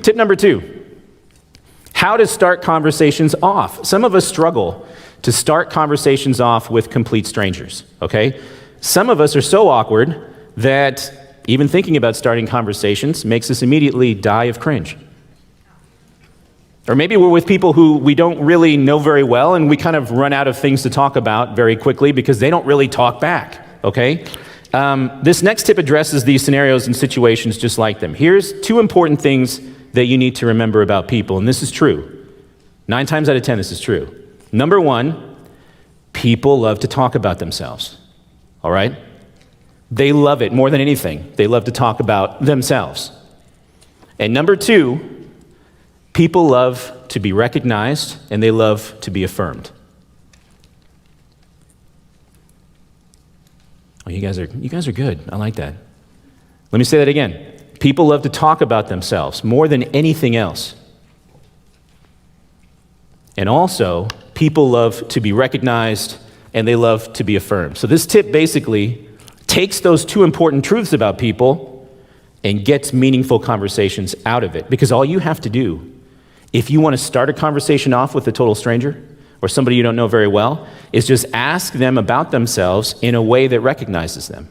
Tip number 2, how to start conversations off. Some of us struggle to start conversations off with complete strangers, okay? Some of us are so awkward that even thinking about starting conversations makes us immediately die of cringe. Or maybe we're with people who we don't really know very well, and we kind of run out of things to talk about very quickly because they don't really talk back, okay? This next tip addresses these scenarios and situations just like them. Here's 2 important things that you need to remember about people, and this is true. 9 times out of 10, this is true. Number 1, people love to talk about themselves, all right? They love it more than anything. They love to talk about themselves. And number 2, people love to be recognized, and they love to be affirmed. Oh, you guys are good. I like that. Let me say that again. People love to talk about themselves more than anything else. And also, people love to be recognized, and they love to be affirmed. So this tip basically takes those 2 important truths about people and gets meaningful conversations out of it. Because all you have to do, if you want to start a conversation off with a total stranger or somebody you don't know very well, is just ask them about themselves in a way that recognizes them.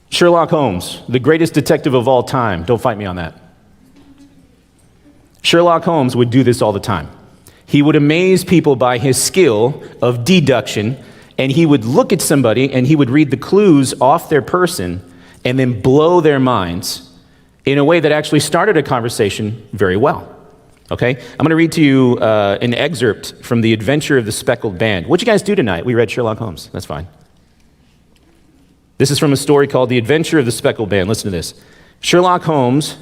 Sherlock Holmes, the greatest detective of all time. Don't fight me on that. Sherlock Holmes would do this all the time. He would amaze people by his skill of deduction, and he would look at somebody and he would read the clues off their person and then blow their minds in a way that actually started a conversation very well. Okay? I'm going to read to you an excerpt from The Adventure of the Speckled Band. What'd you guys do tonight? We read Sherlock Holmes. That's fine. This is from a story called The Adventure of the Speckled Band. Listen to this. Sherlock Holmes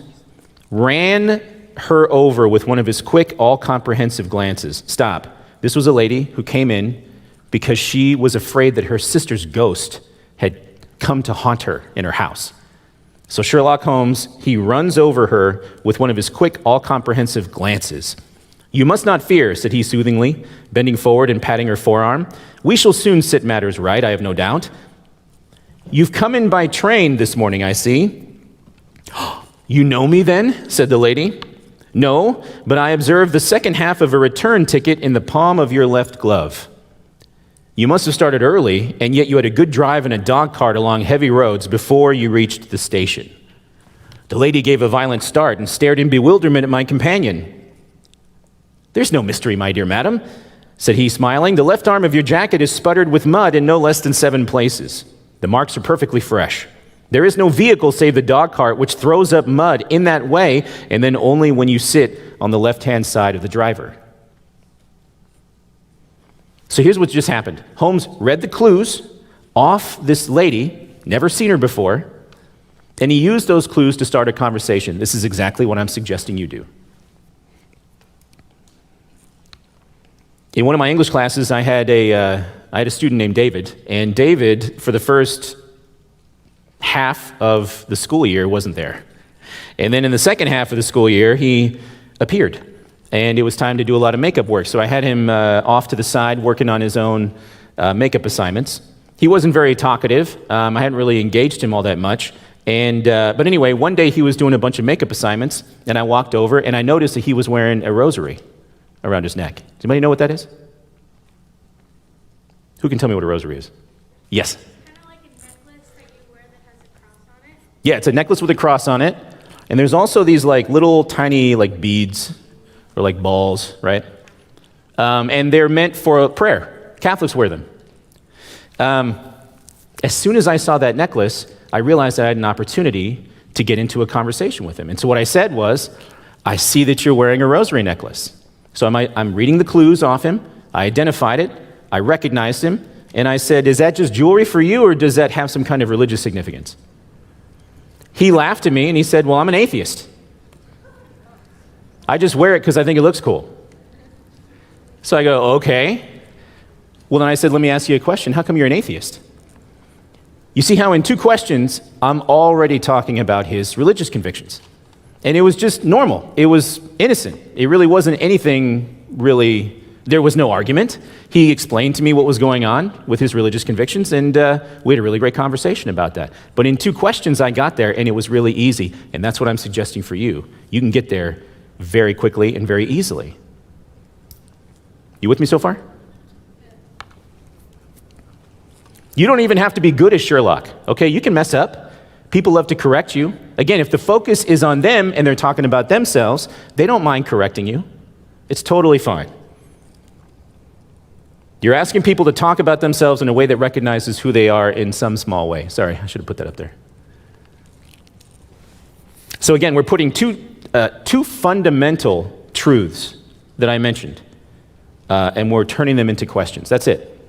ran her over with one of his quick, all-comprehensive glances. Stop. This was a lady who came in because she was afraid that her sister's ghost had come to haunt her in her house. So Sherlock Holmes, he runs over her with one of his quick, all-comprehensive glances. "You must not fear," said he soothingly, bending forward and patting her forearm. "We shall soon set matters right, I have no doubt. You've come in by train this morning, I see." "You know me then?" said the lady. "No, but I observed the second half of a return ticket in the palm of your left glove. You must have started early, and yet you had a good drive in a dog cart along heavy roads before you reached the station." The lady gave a violent start and stared in bewilderment at my companion. "There's no mystery, my dear madam," said he, smiling. "The left arm of your jacket is sputtered with mud in no less than 7 places. The marks are perfectly fresh. There is no vehicle save the dog cart which throws up mud in that way, and then only when you sit on the left-hand side of the driver." So here's what just happened. Holmes read the clues off this lady, never seen her before, and he used those clues to start a conversation. This is exactly what I'm suggesting you do. In one of my English classes, I had a student named David, and David, for the first half of the school year, wasn't there. And then in the second half of the school year, he appeared, and it was time to do a lot of makeup work. So I had him off to the side working on his own makeup assignments. He wasn't very talkative. I hadn't really engaged him all that much. But anyway, one day he was doing a bunch of makeup assignments, and I walked over, and I noticed that he was wearing a rosary around his neck. Does anybody know what that is? Who can tell me what a rosary is? Yes? Kind of like a necklace that you wear that has a cross on it. Yeah, it's a necklace with a cross on it. And there's also these like little tiny like beads or like balls, right? And they're meant for prayer. Catholics wear them. As soon as I saw that necklace, I realized that I had an opportunity to get into a conversation with him. And so what I said was, "I see that you're wearing a rosary necklace." So I'm reading the clues off him. I identified it. I recognized him. And I said, "Is that just jewelry for you, or does that have some kind of religious significance?" He laughed at me and he said, "Well, I'm an atheist. I just wear it because I think it looks cool." So I go, "Okay." Well, then I said, "Let me ask you a question. How come you're an atheist?" You see how in 2 questions, I'm already talking about his religious convictions. And it was just normal. It was innocent. It really wasn't anything really There was no argument. He explained to me what was going on with his religious convictions, and we had a really great conversation about that. But in 2 questions, I got there, and it was really easy. And that's what I'm suggesting for you. You can get there very quickly and very easily. You with me so far? You don't even have to be good as Sherlock, okay? You can mess up. People love to correct you. Again, if the focus is on them and they're talking about themselves, they don't mind correcting you. It's totally fine. You're asking people to talk about themselves in a way that recognizes who they are in some small way. Sorry, I should have put that up there. So again, we're putting two fundamental truths that I mentioned, and we're turning them into questions. That's it.